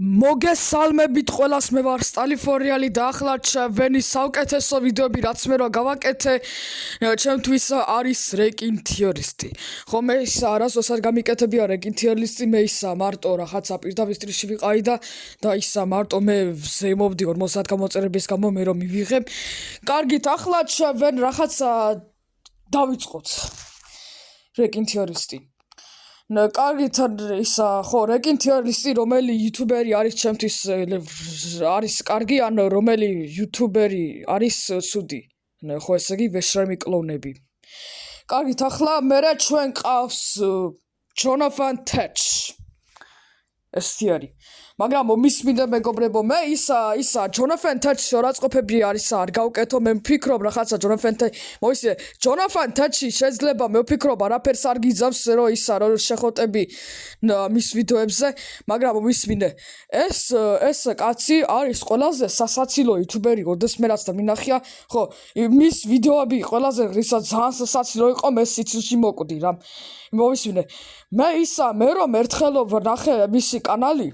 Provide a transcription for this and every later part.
მოგესალმებით ყველას, მე ვარ სტალიფორიალი და ახლა ჩვენი საუკეთესო ვიდეოები რაც მე რა გავაკეთე ჩემთვის არის რეკინ თიორისტი. ხო მე ის არასოდეს გამიკეთებია რეკინ თიორისტი, მე ისა მარტო რაღაცა პირდაპირ სტრიში ვიყავი და ისა მარტო მე ზემობდი 40 გამოწერების გამო მე რომ მივიღებ. კარგით, ახლა ჩვენ რაღაცა დავიწყოთ. რეკინ თიორისტი. კარგით, ისა ხო რეკინ თიორისტი რომელი იუთუბერი არის ჩემთვის არის კარგი ან რომელი იუთუბერი არის ცუდი. ხო ესე იგი ვეშრემი კლონები. კარგით, ახლა მე ჩვენ ყავს ჯონათან თეჩ. ესეთი არის. მაგრამ მისმინდა მეგობრებო, მე ისა ჯონათან თეჩი რაწყობები არის არ გავკეთო, მე ვფიქრობ რაღაცა ჯონათან თეჩი შეიძლება მე ვფიქრობ არაფერს არ გიძავს რომ ისა რომ შეხოტები მის ვიდეოებზე, მაგრამ მისმინე ეს კაცი არის ყველაზე სასაცილო იუთუბერი, როდეს მე რაც მინახია, ხო, მის ვიდეოები ყველაზე ძალიან სასაცილო იყო, მე სიცილში მოკვდი რა. მოვისმინე. მე რომ ერთხელ ვნახე მისი კანალი,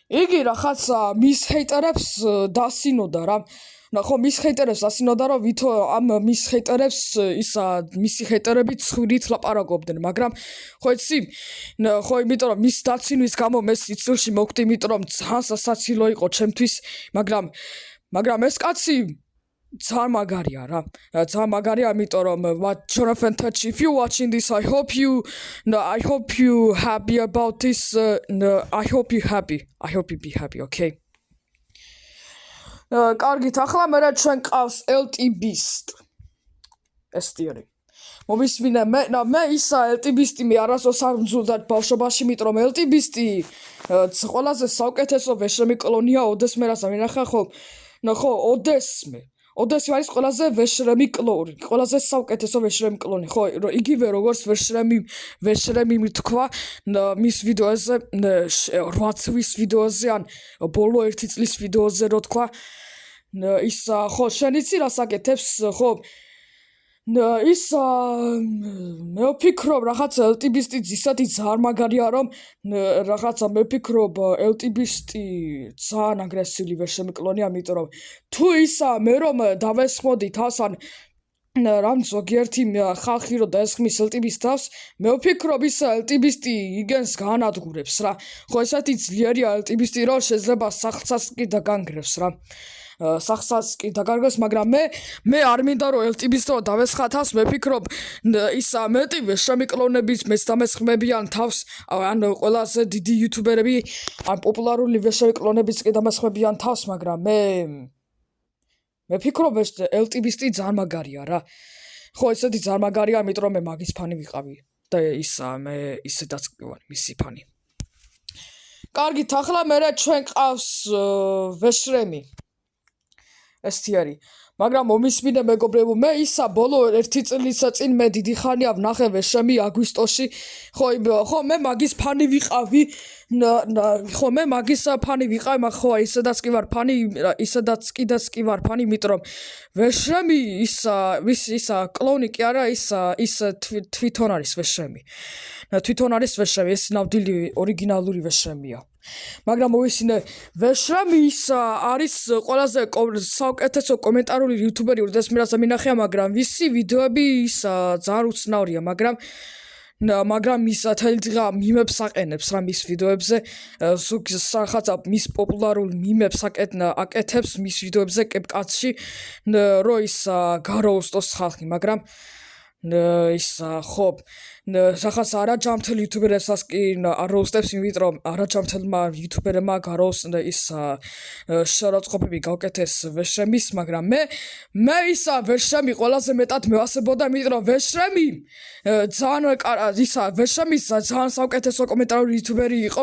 იგი რაღაცა მის ჰეიტერებს დასინოდა რა. ხო, მის ჰეიტერებს დასინოდა რომ ვითო ამ მის ჰეიტერებს ისა მისი ჰეიტერები ცხვირით ლაპარაკობდნენ, მაგრამ ხო იცი, ხო იმიტომ რომ მის დაცინვის გამო მე სიცილში მოკვდი, იმიტომ რომ ძალიან სასაცილო იყო ჩემთვის, მაგრამ ეს კაცი ძალიან მაგარია რა. ძალიან მაგარია, იმიტომ რომ Jonathan Touch, if you watching this, I hope you happy about this. I hope you be happy, okay? კარგით, ახლა მე ჩვენ ყავს LT Beast. ესეთი არის. მომისმინე მე ისა LT Beast-ი მე არასოდეს არ მძულდა ბავშვობაში, იმიტომ რომ LT Beast-ი ყველაზე საუკეთესო ვეშრემი კლონია, ოდეს მე რაც მინახა ხო, ოდესი არის ყველაზე ვეშრემი კლონი, ყველაზე საუკეთესო ვეშრემი კლონი, ხო, იგივე როგორც ვეშრემი თქვა მის ვიდეოზე, 8 თვის ვიდეოზე ან ბოლო 1 წლის ვიდეოზე რო თქვა, ისა ხო შენ იცი რას აკეთებს, ხო, ისა მე ვფიქრობ რაღაცა LT Beast-ი ისეთი ძალიან მაგარია რომ რაღაცა მე ვფიქრობ LT Beast-ი ძალიან აგრესიული ვეშრემი კლონია, იმიტომ რომ თუ ისა მე რომ დავესხმოდი თავს ან რამ ზოგიერთი ხალხი რო დაესხმის LT Beast-ს თავს, მე ვფიქრობ ისა LT Beast-ი იგენს განადგურებს რა. ხო ესეთი ძლიერია LT Beast-ი რომ შეიძლება სახლსაც კი დაგანგრევს რა. სახსაც კი დაგარგოს, მაგრამ მე არ მინდა რომ LT Beast-ს რო დავესხა თავს, მე ვფიქრობ ისა მეტი ვეშრემი კლონების მეც დამესხმებიან თავს, ან ყველაზე დიდი იუთუბერები, ან პოპულარული ვეშრემი კლონებიც კი დამესხმებიან თავს, მაგრამ მე ვფიქრობ LT Beast-ი ძალიან მაგარია რა. ხო, ესეთი ძალიან მაგარია, იმიტომ რომ მე მაგის ფანი ვიყავი და ისა მე ისედაც ვარ მისი ფანი. კარგით, ახლა მე ჩვენ ყავს ვეშრემი. ესეთი არის. მაგრამ მომისმინე მეგობრებო, მე ისა ბოლო 1 წლისა წინ მე დიდი ხანია ვნახე ვეშრემი აგვისტოში. ხო მე მაგის ფანი ვიყავი. ხო მე მაგის ფანი ვიყავი, მაგრამ ხო ისედაც კი ვარ ფანი, იმიტომ რომ ვეშრემი ისა კლონი კი არა, ის თვითონ არის ვეშრემი. თვითონ არის ვეშრემი, ეს ნამდვილი ორიგინალური ვეშრემია. მაგრამ მოვისმინე, ვეშრემი არის ყველაზე საუკეთესო კომენტარული იუთუბერი, როდეს მე რაც მინახია, მაგრამ ვისი ვიდეოები ძალიან უცნაურია, მაგრამ ის თელძღა მიმებს აყენებს რა მის ვიდეოებზე, რაღაცა მის პოპულარულ მიმებს აკეთებს მის ვიდეოებზე კეპკატში, რომ ის გაროუსტოს ხალხი, მაგრამ ხო, რაღაც არაჯამთელ იუთუბერებსაც კი აროუსტებს, იმიტომ რომ არაჯამთელმა იუთუბერებმა გაროუსტა ის შერაცხყოფები გავკეთეს ვეშრემის, მაგრამ მე ისა ვეშრემი ყველაზე მეტად მევასებოდა, იმიტომ რომ ვეშრემი ძალიან საუკეთესო კომენტარული იუთუბერი იყო,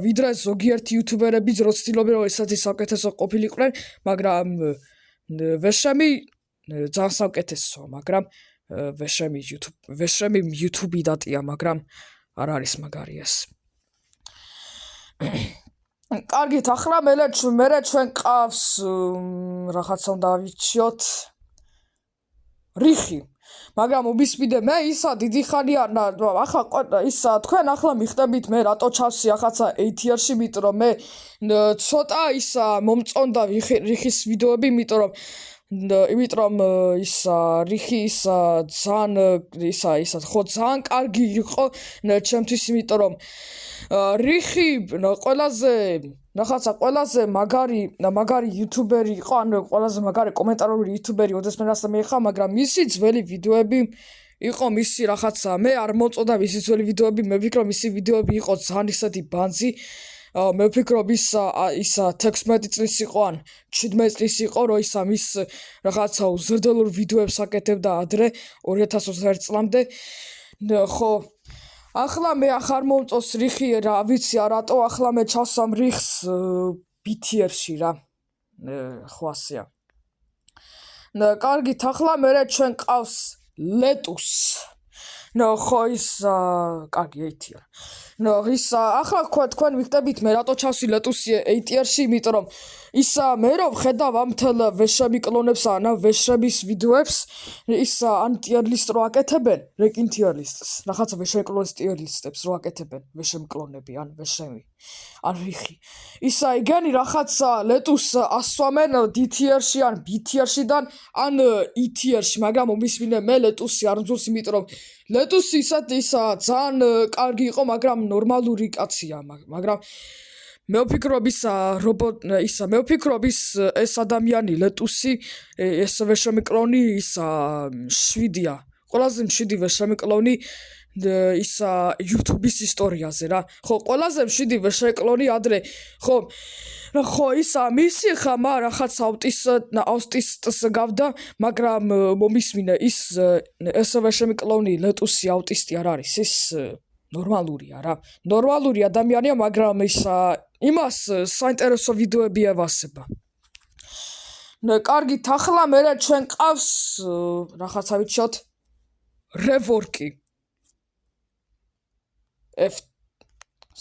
ვიდრე ზოგიერთი იუთუბერები რო ცდილობენ რომ ესეთი საუკეთესო ყოფილიყვნენ, მაგრამ ვეშრემი ძალიან საუკეთესოა, მაგრამ ვეშრემი YouTube დატია, მაგრამ არ არის მაგარი ეს. კარგით, ახლა მე ჩვენ ყავს რაღაცა უნდა ავიჩიოთ რიხი. მაგრამ უბისმიდე მე ისა დიდი ხანია ახლა ისა თქვენ ახლა მიხდებით მე რატო ჩავსი ახაცა ATR-ში იმიტომ რომ მე ცოტა ისა მომწონდა რიხის ვიდეოები იმიტომ რომ ისა რიხი ისა ძალიან ისა ხო ძალიან კარგი იყო ჩემთვის იმიტომ რომ რიხი ყველაზე მაგარი იუთუბერი იყო ანუ ყველაზე მაგარი კომენტარული იუთუბერი ოდესმე რასაც მე ხა მაგრამ მისი ძველი ვიდეოები იყო მისი რაღაცა მე არ მოწოდა მისი ძველი ვიდეოები მე ვფიქრობ მისი ვიდეოები იყო ძალიან ისეთი ბანძი მე ვფიქრობ ისა 16 წლის იყო ან 17 წლის იყო რომ ისა მის რაღაცა უზრდელურ ვიდეოებს აკეთებდა ადრე 2021 წლამდე ხო ახლა მე ახარ მომწონს რიხი რა ვიცი რატო ახლა მე ჩავსამ რიხს BTR-ში რა ხო ასეა კარგით ახლა მე ჩვენ ყავს ლეტუს ხო ის კარგი ATR ისა ახლა თქვენ ვიხდებით მე რატო ჩავსი ლეტუსი ATR-ში იმიტომ რომ ისა მე რომ ხედავ ამ თელ ვეშრები კლონებს ან ვეშრების ვიდეოებს ისა ან ტიერ ლისტს რო აკეთებენ რეკინ ტიერ ლისტს რაღაცა ვეშრები კლონის ტიერ ლისტებს რო აკეთებენ ვეშრები კლონები ან ვეშრები ან რიხი ისა იგენი რაღაცა ლეტუს ასვამენ DTR-ში ან BTR-შიდან ან ETR-ში მაგრამ უმისმინე მე ლეტუსი არ მძულს იმიტომ რომ ლეტუსი ისა ძალიან კარგი იყო მაგრამ ნორმალური კაცია მაგრამ მე ვფიქრობ მე ვფიქრობ ეს ადამიანი ლეტუსი ეს ვეშრები კლონი ისა 7-ია ყველაზე მშვიდი ვეშრები კლონი ისა YouTube-ის ისტორიაზე რა ხო ყველაზე მშვიდი ვეშრები კლონი ადრე ხო ისა მისი ხამა რაღაც აუტისტს გავდა მაგრამ მომისმინე ის ვეშრები კლონი ლეტუსი აუტისტი არ არის ის ნორმალურია რა ნორმალური ადამიანია მაგრამ იმას საინტერესო ვიდეოები ევასება კარგით ახლა მე ჩვენ ყავს რაღაცა ვიცოთ რევორკი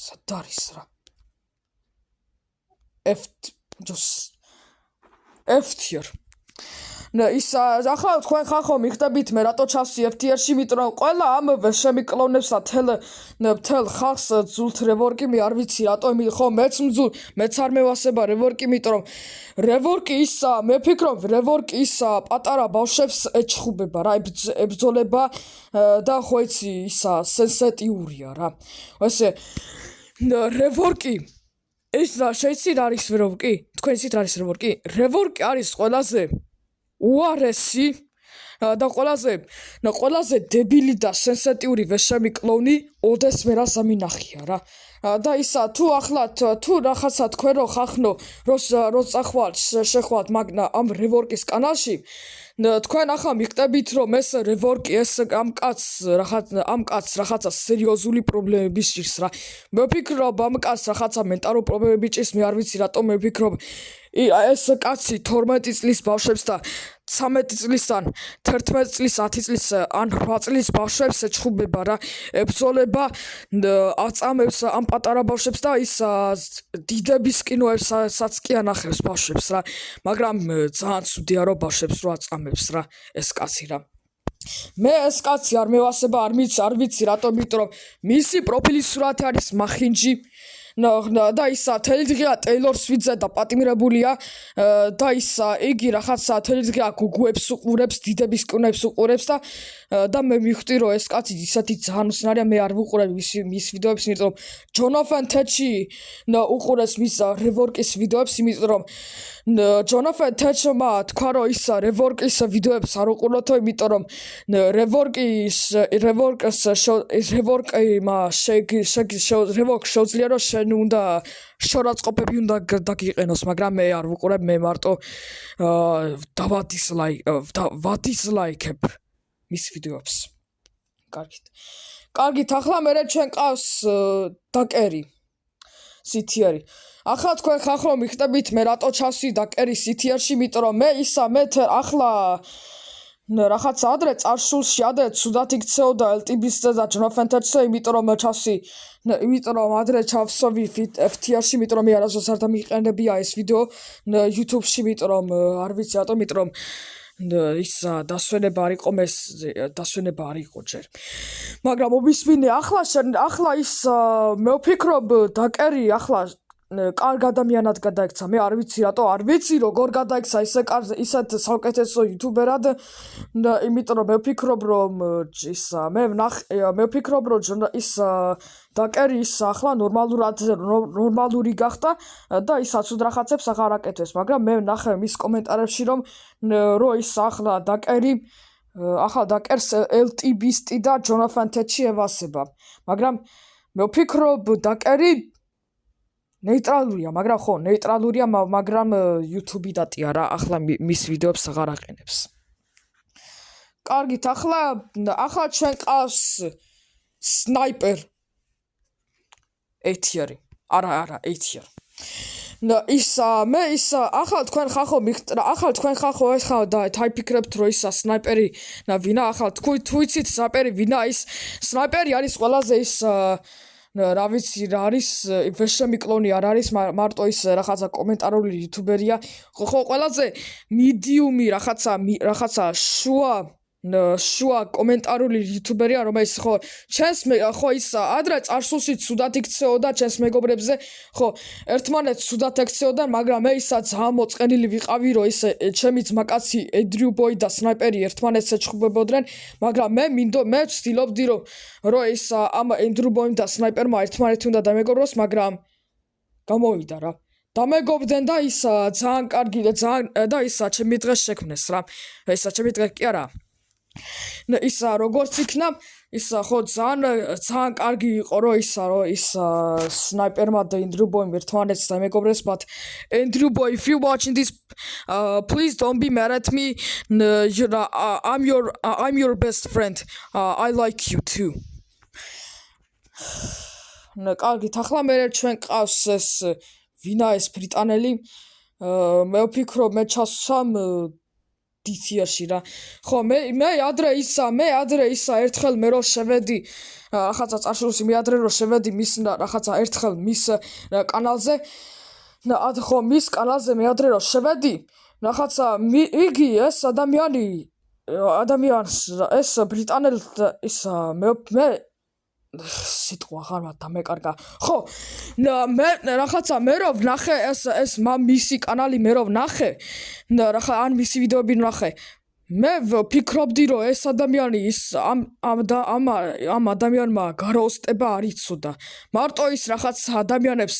სადარის რა F-tier ისა ახლა თქვენ ხახო მიხდებით მე რატო ჩავსი FTR-ში იმიტომ რომ ყველა ამ ვეშრები კლონებსა თელ ხალხს ძულთ რევორკი მე არ ვიცი რატო ხო მეც არ მევასება რევორკი იმიტომ რომ რევორკი ისა მე ვფიქრობ რევორკი ისა პატარა ბავშვებს ეჩხუბება რა ებრძოლება და ხო იცი ისა სენსიტიურია რა ესე რევორკი ეს რა შეიძლება არის რევორკი თქვენ იცით რა არის რევორკი რევორკი არის ყველაზე უარესი და ყველაზე დებილი და სენსიტიური ვეშრები კლონი ოდესმე რა სამინახია რა და ისა თუ ახლა თუ რაღაცა თქვენ რო ხახნო რო წახვალთ შეხვალთ მაგნა ამ რევორკის კანალში თქვენ ახლა მიხდებით რომ ეს რევორკი ეს ამ კაცს რაღაცა სერიოზული პრობლემები ჭირს რა მე ვფიქრობ ამ კაცს რაღაცა მენტალურ პრობლემები ჭირს მე არ ვიცი რატომ მე ვფიქრობ ეს კაცი 12 წლის ბავშვებს და 13 წლისთან 11 წლის 10 წლის ან 8 წლის ბავშვებს ეჩხუბება რა ებრძოლება აწამებს ამ პატარა ბავშვებს და ის დიდების კინოებსაც კი ანახებს ბავშვებს რა მაგრამ ძალიან ცუდია რომ ბავშვებს რო აწამებს რა ეს კაცი რა მე ეს კაცი არ მევასება არ ვიცი რატომ იმიტომ რომ მისი პროფილის სურათი არის მახინჯი და ისა თელიდღია ტეილორ სვიფტზე და პატიმრებულია და ისა იგი რაღაცა თელიდღია გუგუებს უყურებს დიდების კინოებს უყურებს და მე მივხვდი რომ ეს კაცი ისეთი ძალიან უცნარია მე არ ვუყურებ მის ვიდეოებს იმიტომ რომ ჯონათან თეჩი უყურებს მის რევორკის ვიდეოებს იმიტომ რომ ჯონათან თეჩმა თქვა რომ ის რევორკის ვიდეოებს არ უყურებთო იმიტომ რომ რევორკს შეუძლია რომ შენ უნდა შორაწყობები უნდა დაგიყენოს მაგრამ მე არ ვუყურებ მე მარტო ვადისლაიქებ მის ვიდეოებს კარგით ახლა მე ჩვენ ყავს დაკერი CTR-ი ახლა თქვენ ხახო მიხდებით მე რატო ჩავსი დაკერი CTR-ში იმიტომ რომ მე ახლა რაღაცა ადრე წარსულში ადრე ცუდად იქცეოდა LTB-ზე და ჯონათან თეჩზე იმიტომ რომ ჩავსი იმიტომ რომ ადრე ჩავსოვი FTR-ში იმიტომ რომ მე არასდროს არ დამიყენებია ეს ვიდეო YouTube-ში იმიტომ რომ არ ვიცი რატომ იმიტომ რომ ის დასვენება არ იყო დასვენება არ იყო ჯერ მაგრამ მომისმინე ახლა ის მე ვფიქრობ დაკერი ახლა კარგ ადამიანად გადაიქცა მე არ ვიცი რატო არ ვიცი როგორ გადაიქცა ისეთ საუკეთესო იუთუბერად და იმიტომ რომ მე ვფიქრობ რომ მე ვფიქრობ რომ ის დაკერი ის ახლა ნორმალური გახდა და ის აცუდ რაღაცებს აღარ აკეთებს მაგრამ მე ვნახე მის კომენტარებში რომ ის ახლა დაკერს LTBisty და ჯონათან თეთში ევასება მაგრამ მე ვფიქრობ დაკერი ნეიტრალურია, მაგრამ ხო, ნეიტრალურია, მაგრამ YouTube დატია რა, ახლა მის ვიდეოებს აღარ აყენებს. კარგით, ახლა ჩვენ ყავს სნაიპერ ეთიერი. არა, ეთიერი. ახლა თქვენ ხახო ეხლა და თაიფიქრებთ რომ ისა სნაიპერი და ვინა ახლა თუ იცით სნაიპერი ვინა ის სნაიპერი არის ყველაზე ის რა ვიცი რა არის ვეშრემი კლონი არ არის მარტო ის რაღაცა კომენტარული იუთუბერია ხო ყველაზე მიდიუმი რაღაცა შუა კომენტარული იუთუბერია რომელიც ხო ჩემს ხო ის ადრე წარსულში ცუდად იქცეოდა ჩემს მეგობრებზე ხო ერთმანეთს ცუდად ექცეოდა მაგრამ მე ისაც ძალიან მოწყენილი ვიყავი რომ ის ჩემი ძმაკაცი ედრიუ ბოი და სნაიპერი ერთმანეთს ეჩხუბებოდნენ მაგრამ მე ვცდილობდი რომ ის ამ ედრიუ ბოიმ და სნაიპერმა ერთმანეთი უნდა დამეგობროს მაგრამ გამოვიდა რა დამეგობდნენ და ის ძალიან კარგი და ის ჩემი დღეს შექმნეს რა ისა ჩემი დღე კი არა ისა როგორც იქნა ისა ხო ძალიან კარგი იყო რომ ის სნაიპერმა და ედრიუ ბოიმ ერთმანეთს დამეგობრეს but ედრიუ ბოი if you watching this please don't be mad at me I'm your best friend I like you too კარგით ახლა მე ჩვენ ყავს ეს ვინა ეს ბრიტანელი მე ვფიქრობ მე ჩასვამ DTR-ში რა ხო მე ადრე ისა ერთხელ მე რო შევედი რაღაცა წარსულში მე ადრე რო შევედი მის რაღაცა ერთხელ მის კანალზე ხო მის კანალზე მე ადრე რო შევედი რაღაცა იგი ეს ადამიანს ეს ბრიტანელი ისა მე სიტყვა აღარ დამეკარგა ხო მე რაღაცა მე რო ვნახე ეს მისი კანალი მე რო ვნახე რა ან მისი ვიდეოები ვნახე მე ვფიქრობდი რომ ეს ადამიანი ის ამ ადამიანმა გარაოსტება არ იცოდა მარტო ის რაღაც ადამიანებს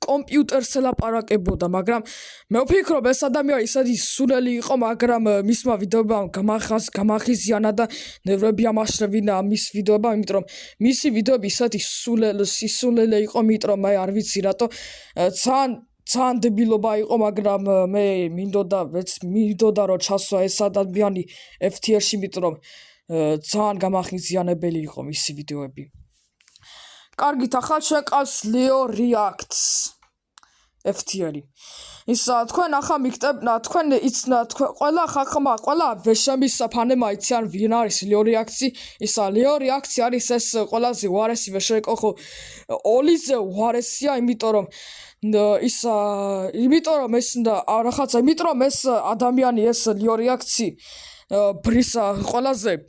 კომპიუტერს ელაპარაკებოდა მაგრამ მე ვფიქრობ ეს ადამიანი ისეთი სულელი იყო მაგრამ მისმა ვიდეოებამ გამახიზიანა და ნევრები ამაშრევინა მის ვიდეოებამ იმიტომ რომ მისი ვიდეოები ისეთი სულელი იყო იმიტომ რომ მე არ ვიცი რატო ძალიან დებილობა იყო მაგრამ მე მინდოდა რომ ჩასვა ეს ადამიანი FTR-ში იმიტომ რომ ძალიან გამახიზიანებელი იყო მისი ვიდეოები კარგით ახლა შეკავს Leo Reacts FTR-ი ისა თქვენ ახლა მიგტებნა თქვენ ყველა ხახმა ყველა ვეშამის ფანემა იციან ვინ არის Leo Reacts-ი ისა Leo Reacts-ი არის ეს ყველაზე უარესი ვეშეკო ხო ოლიზე უარესია იმიტომ რომ ეს ადამიანი ეს Leo Reacts-ი ბრისა ყველაზე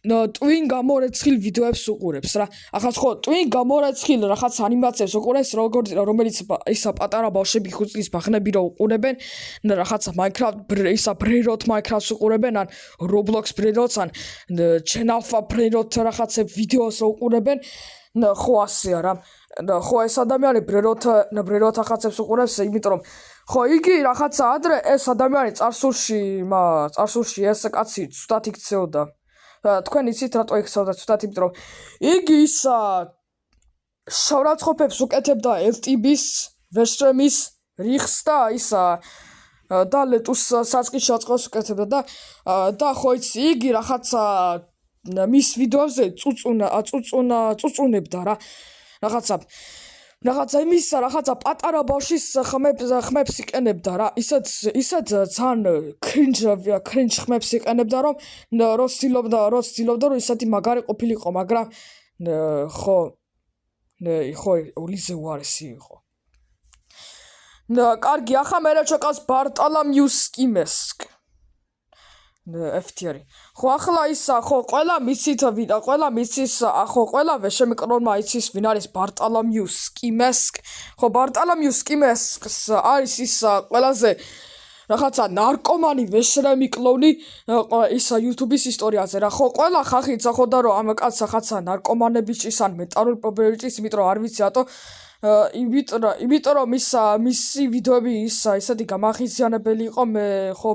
twin გამორეცხილ ვიდეოებს უყურებს რა ახლა ხო twin გამორეცხილ რაღაც ანიმაციებს უყურებს რომელიც ისა პატარა ბავშვები 5 წლის ბაღნები რო უყურებენ რაღაცა Minecraft ისა ბრეროთ Minecraft-ს უყურებენ ან Roblox ბრეროტს ან Channel-ფა ბრეროთ რაღაცა ვიდეოს უყურებენ ხო ასეა რა ხო ეს ადამიანი ბრეროთ რაღაცებს უყურებს იმიტომ რომ ხო იგი რაღაცა ადრე ეს ადამიანი წარსულში ეს კაცი ცუდად იქცეოდა თქვენ იცით რატო იქცეოდა ცუდად იმიტომ რომ იგი ისა შავრაცხყოფებს უკეთებდა LTB-ს ვეშრემის რიხს და ისა და ლეტუს საწყის შაწყოს უკეთებდა და ხო იცი იგი რაღაცა მის ვიდეოებზე წუწუნებდა რა რაღაცა იმის რაღაცა პატარა ბავშვის ხმებს იყენებდა რა ისეთ ძალიან კრინჯ ხმებს იყენებდა რომ ცდილობდა რომ ისეთი მაგარი ყოფილიყო მაგრამ ხო ოლიზე უარესი იყო კარგი ახლა მე რა ჩაკავს ბარტოლომიუ სკიმესკ FTR. ხო ახლა ისა ხო ყველა მიცით ყველა მიცის ხო ყველა ვეშემიკრონმა იცის ვინ არის ბარტოლომიუ სკიმესკ. ხო ბარტოლომიუ სკიმესკს არის ის ყველაზე რაღაცა ნარკომანი ვეშრემი კლონი ისა YouTube-ის ისტორიაზე რა. ხო ყველა ხალხი იცახოდა რომ ამ კაცს რაღაცა ნარკომანები ჭის ან მენტალური პრობლემები ჭის, იმიტომ რომ არ ვიცი რატო იმიტომ რომ მისი ვიდეოები ისეთი გამახიზიანებელი იყო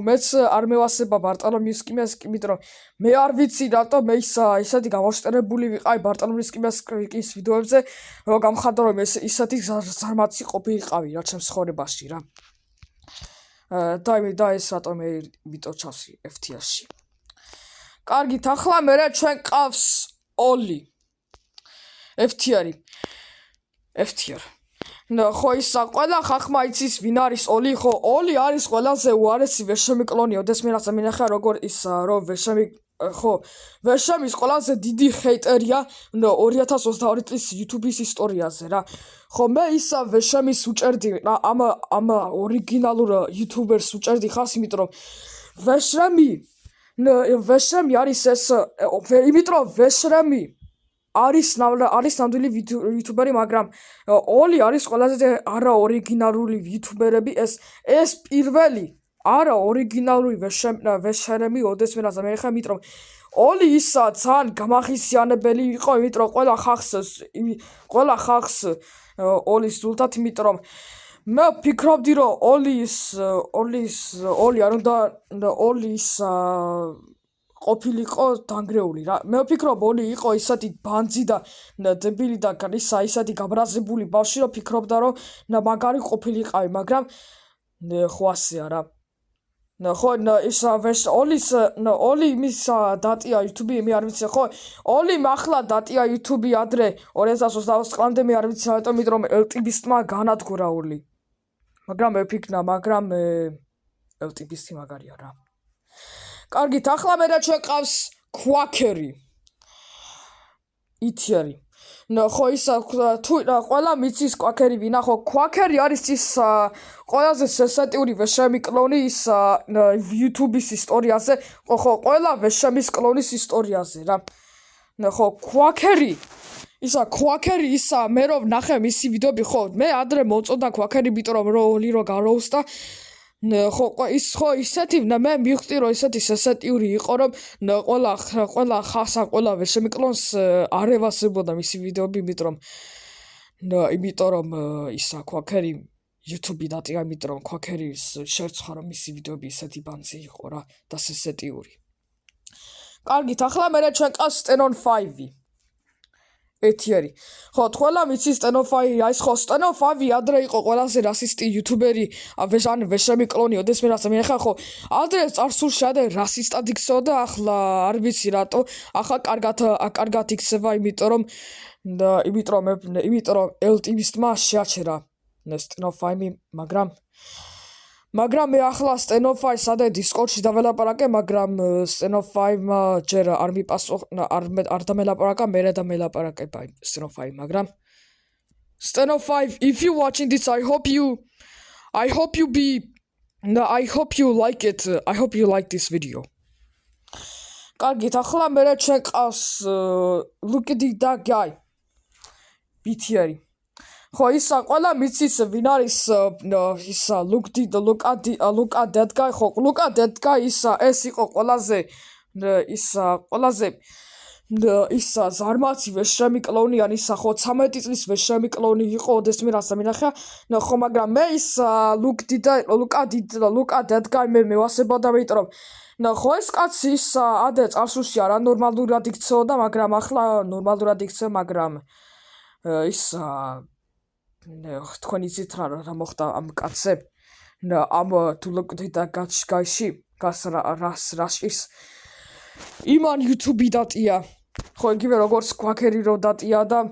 მეც არ მევასება ბარტოლომიუ სკიმესკ, იმიტომ რომ მე არ ვიცი რატო მე ისეთი გამოსტერებული ვიყავი ბარტოლომიუ სკიმესკის ვიდეოებზე, რომ გამხადო რომ ისეთი ზარმაცი ყოფილიყავი რა ჩემს ცხოვრებაში რა. და ეს რატომ მე ვიტოჩავსი FTR-ში. კარგით, ახლა მე ჩვენ ყავს ოლი. FTR. ხო ისა ყველა ხალხმა იცის ვინ არის ოლი, ხო ოლი არის ყველაზე უარესი ვეშემი კლონი, ოდესმე რაღაცა მინახა როგორ რომ ვეშემი ხო ვეშემის ყველაზე დიდი ჰეიტერია 2022 წლის YouTube-ის ისტორიაზე რა. ხო მე ისა ვეშემის უჭერდი რა ამ ორიგინალურ YouTuber-ს უჭერდი ხას, იმიტომ რომ ვეშემი არის ეს იმიტომ რომ ვეშემი არის ნამდვილი YouTuber-ი, მაგრამ ოლი არის ყველაზე არა ორიგინალური YouTuber-ები, ეს პირველი არა ორიგინალური ვეშერემი ოდესმე რაღაცა მე ხა, იმიტომ რომ ოლი ისა ძალიან გამახიზიანებელი იყო, იმიტომ რომ ყველა ხალხს ოლის ზულთად, იმიტომ რომ მე ვფიქრობდი რომ ოლი არ უნდა ოლის ყოფილიყო დანგრეული რა. მე ვფიქრობ ოლი იყო ისეთი ბანძი და დებილი და ისეთი გაბრაზებული ბავშვი, რომ ფიქრობდა რომ მაგარი ყოფილიყავი, მაგრამ ხო ასეა რა. ხო ოლი იმის დატია YouTube-ი, მე არ ვიცი ხო ოლიმ ახლა დატია YouTube-ი ადრე 2022 წლამდე, მე არ ვიცი რატომ, იმიტომ რომ LTB-მა განადგურა ოლი, მაგრამ მე ვფიქრნა LTB-ი მაგარია რა. კარგით, ახლა მე ჩვენ ყავს ქვაქერი. ითიარი. ხო ისა თუ ყველა მიცის ქვაქერი ვინა, ხო ქვაქერი არის ის ყველაზე სენსატიური ვეშემი კლონი YouTube-ის ისტორიაზე, ხო ყველა ვეშემის კლონის ისტორიაზე რა. ხო ქვაქერი მე რომ ნახე მისი ვიდეოები, ხო მე ადრე მოწონდა ქვაქერი, იმიტომ რომ ოლი რო გაროუსტა. ხო ისეთი მე მივხვდი რომ ისეთი სენსატიური იყო, რომ ყველა ხალხს ყველა ვეშემი კლონს არ ევასებოდა მისი ვიდეოები, იმიტომ რომ ისა ქვაქერი YouTube-ი დატია, იმიტომ რომ ქვაქერის შერცხვა რომ მისი ვიდეოები ისეთი ბანძი იყო რა და სენსატიური. კარგით, ახლა მე ჩვენ ყავს Steno 5. ეთიერი. ხო ყველა მიცის Steno 5, აი ხო Steno 5 ადრე იყო ყველაზე რასისტი YouTuber-ი, ვეშემი კლონი, ოდესმე რაღაცა მე ხა ხო ადრე წარსულში ადრე რასისტად იქცეოდა, ახლა არ ვიცი რატო, ახლა კარგად იქცევა, იმიტომ რომ LTB-მა შეაჩერა Steno 5, მაგრამ მე ახლა Steno 5 სადე Discord-ში დაველაპარაკე, მაგრამ Steno 5-მა ჯერ არ არ დამელაპარაკა, მე და მელაპარაკება Steno 5, მაგრამ Steno 5, if you watching this, I hope you like it. I hope you like this video. კარგით, ახლა მე ჩვენ ყავს Look at that guy. BTR. ხო ისა ყველა მიცის ვინ არის ისა look at that guy, ხო look at that guy ეს იყო ყველაზე ზარმაცი ვეშემი კლონიანი, ხო 13 წლის ვეშემი კლონი იყო, ოდესმე რაცა მინახა, ხო მაგრამ მე look at that guy მე მევასებოდა, იმიტომ რომ ხო ეს კაცი ადრე წარსულში არანორმალურად იქცეოდა, მაგრამ ახლა ნორმალურად იქცევა, მაგრამ თქვენ იცით რა მოხდა ამ კაცზე ამ თულოკდი და გაჩგაიში რაშის იმან YouTube-ი დატია, ხო იგივე როგორც ქვაქერი რო დატია და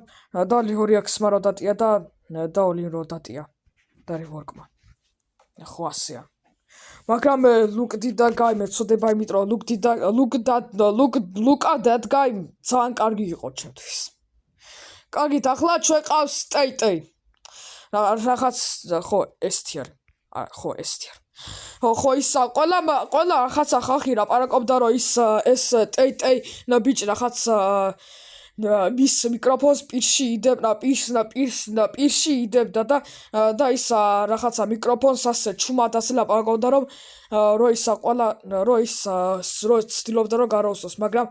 ლიორიაქსმა რო დატია და ოლი რო დატია და რევორკმა, ხო ასეა. მაგრამ ლუკდი და გაი მეწოდება, იმიტომ რომ look at that guy ძალიან კარგი იყო ჩემთვის. კარგით, ახლა ჩვენ ყავს სტეიტეი. რაღაც ხო STR. ხო STR. ხო ისა ყველა რაღაცა ხალხი ლაპარაკობდა რომ ეს ტეიტეი ბიჭი რაღაც მის მიკროფონს პირში იდებდა პირში იდებდა და ისა რაღაცა მიკროფონს ასე ჩუმად ასე ლაპარაკობდა რომ ცდილობდა რომ გარაუსოს მაგრამ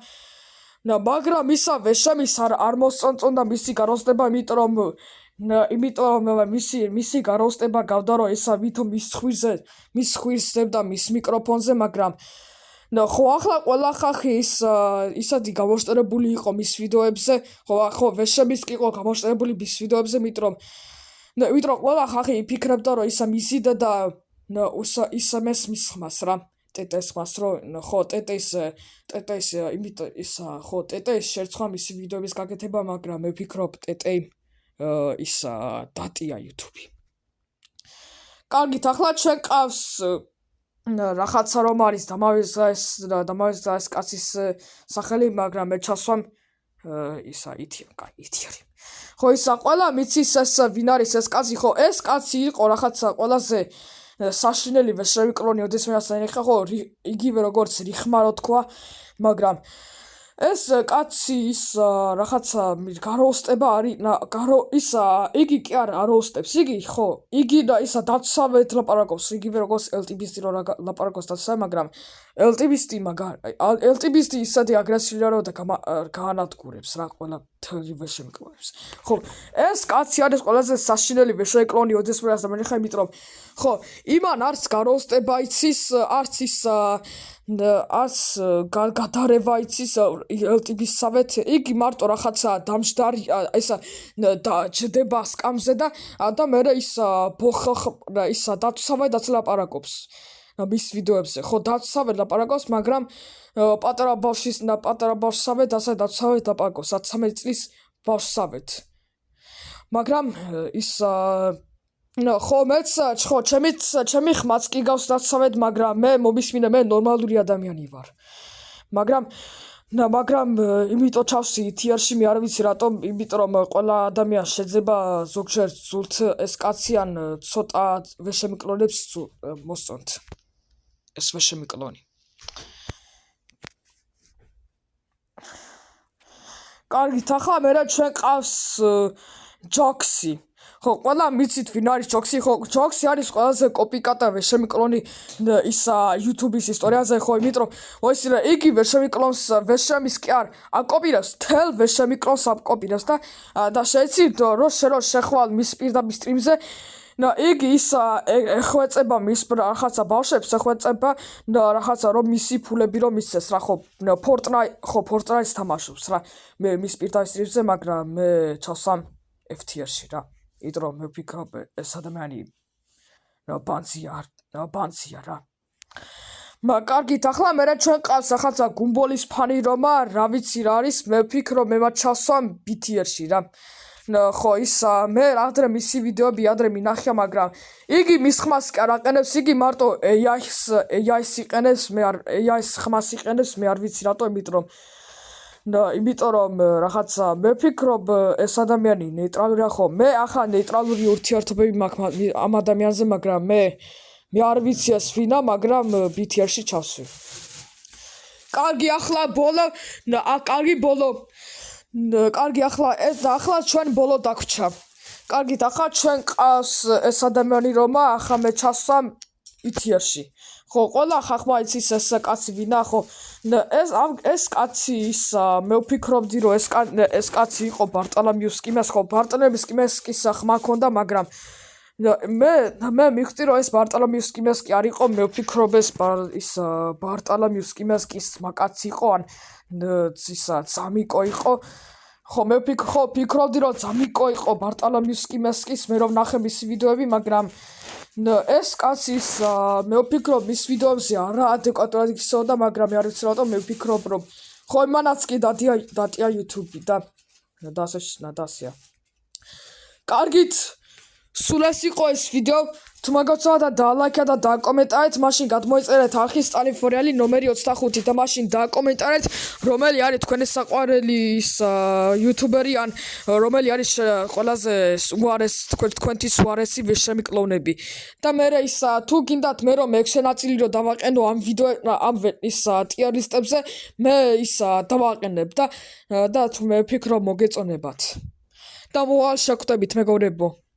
ისა ვეშამის არ მოსწონდა მისი გაროსდება იმიტომ მისი გაროსდება გავდა რომ ისა ვითომ მის ხვირს დებდა მის მიკროფონზე მაგრამ ხო ახლა ყველა ხალხი ისეთი გამოშტერებული იყო მის ვიდეოებზე ხო ვეშამის კი იყო გამოშტერებული მის ვიდეოებზე იმიტომ ყველა ხალხი იფიქრებდა რომ ისა მისიდა და ისამეს მის ხმას რა ტეტეს ხმას რომ ხო ტეტეს იმიტომ ისა ხო ტეტეს შერცხვა მისი ვიდეოების გაკეთება მაგრამ მე ვფიქრობ ტეტეი ისა დატია YouTube. კარგით, ახლა ჩვენ ყავს რაღაცა რომ არის დამავიზდა ეს კაცის სახელი, მაგრამ მე ჩასვამ ისა ითიარი. ხო ისა ყველა მიცის ეს ვინ არის ეს კაცი, ხო ეს კაცი იყო რაღაცა ყველაზე საშინელი ვეშრები კლონი ოდესმე ასაინახა, ხო იგივე როგორც რიხმარო თქვა, მაგრამ ეს კაცი რაღაცა გაროუსტება არის იგი კი არ ოსტებს იგი და ისა დაცავეთ ლაპარაკობს იგივე როგორც LTBST რო ლაპარაკობს დაცავ მაგრამ LTBST ისეთი აგრესიული რა და გაანადგურებს რა ყველა ვეშრები კლონებს ხო ეს კაცი არის ყველაზე საშინელი ვეშრები კლონი ოდესმე და მე ხა იმიტომ ხო იმან არც გაროუსტება იცის არც გადარება იცის LTBST-სავეთ იგი მარტო რაღაცა დამჯდარი ისა ჯდება სკამზე და მე ისა დაცავად ლაპარაკობს მის ვიდეოებზე ხო დაცავად ლაპარაკობს მაგრამ პატარა ბავშვსავეთ ასე დაცავად ლაპარაკობს 13 წლის ბავშვსავეთ მაგრამ ხო მეც ხო ჩემი ხმაც კი გავს დაცავად მაგრამ მე მომისმინე მე ნორმალური ადამიანი ვარ მაგრამ იმიტომ ჩავსი თიარში მე არ ვიცი რატომ იმიტომ რომ ყველა ადამიანს შეძება ზოგჯერ ზურთ ეს კაცი ან ცოტა ვეშემკლონებს მოსწონთ ეს ვეშემკლონი კარგით ახლა მე ჩვენ ყავს ჯოქსი ხო ყველა მიცით ვინ არის ჯოქსი ხო ჯოქსი არის ყველაზე კოპიკატა ვეშემკლონი ისა YouTube-ის ისტორიაზე ხო იმიტომ რომ იგი ვეშემკლონს ვეშემის კი არ აკოპირებს თელ ვეშემკლონს აკოპირებს და შეიცით რომ შეხვალ მის პირდაპირ სტრიმზე იგი ხვეწება მის რაღაცა ბავშვებს ხვეწება რაღაცა რომ მისი ფულები რომ მისცეს რა ხო Fortnite-ს თამაშობს რა მე მის პირდაპირ სტრიმზე მაგრამ მე ჩავსამ FTR-ში რა იმიტომ რომ მე ვფიქრობ ეს ადამიანი ბანცია რა კარგით ახლა მე ჩვენ ყავს ახალცა გუმბოლის ფანი რომა რა ვიცი რა არის მე ვფიქრობ მე მათ ჩავსვამ BTR-ში რა ხო ისა მე ადრე მისი ვიდეოები ადრე მინახია მაგრამ იგი მის ხმას კი არ აყენებს იგი მარტო AI-ს იყენებს მე არ AI-ს ხმას იყენებს მე არ ვიცი რატო იმიტომ რომ რაღაცა მე ვფიქრობ ეს ადამიანი ნეიტრალურია ხო მე ახლა ნეიტრალური ურთიერთობები მაქვს ამ ადამიანზე მაგრამ მე არ ვიცი ეს ვინა მაგრამ BTR-ში ჩავსვი კარგი ახლა ახლა ჩვენ ბოლო დაგვრჩა კარგით ახლა ჩვენ ყავს ეს ადამიანი რომა ახლა მე ჩავსვამ BTR-ში ხო ყველა ხახმა იცის ეს კაცი ვინა ხო ეს კაცი მე ვფიქრობდი რომ ეს კაცი იყო ბარტოლომეუს კიმეს ხო ბარტოლომეუს კიმესკის ხმა ქონდა მაგრამ მე მივხვდი რომ ეს ბარტოლომეუს კიმესკი არ იყო მე ვფიქრობ ეს ბარტოლომეუს კიმესკის მაკაცი იყო ან ზამიკო იყო ხო მე ვფიქრობდი რომ ზამიკო იყო ბარტოლომეუს კიმესკის მე რომ ნახე მისი ვიდეოები მაგრამ ეს კაცი მე ვფიქრობ მის ვიდეოებზე არაადეკვატურად იქცეოდა მაგრამ მე არ ვიცი რატომ მე ვფიქრობ რომ ხო იმანაც კი დატია YouTube და დასეშნა დასია კარგით სულ ეს იყო ეს ვიდეო თუ მაგაცაა და დალაიქა და დაკომენტარეთ, მაშინ გადმოეწერეთ არხის სტალინფორიალი ნომერი 25 და მაშინ დაკომენტარეთ, რომელი არის თქვენი საყვარელი ის იუთუბერი ან რომელი არის ყველაზე უარესი თქვენთვის უარესი ვეშრემი კლონები. და მე ის თუ გინდათ მე რომ ექშენაწილი რომ დავაყენო ამ ვიდეო ამ ის ტიერ ლისტებზე, მე ის დავაყენებ და თუ მე ვფიქრობ მოგეწონებათ. და მოვალ შეხვდებით მეგობრებო.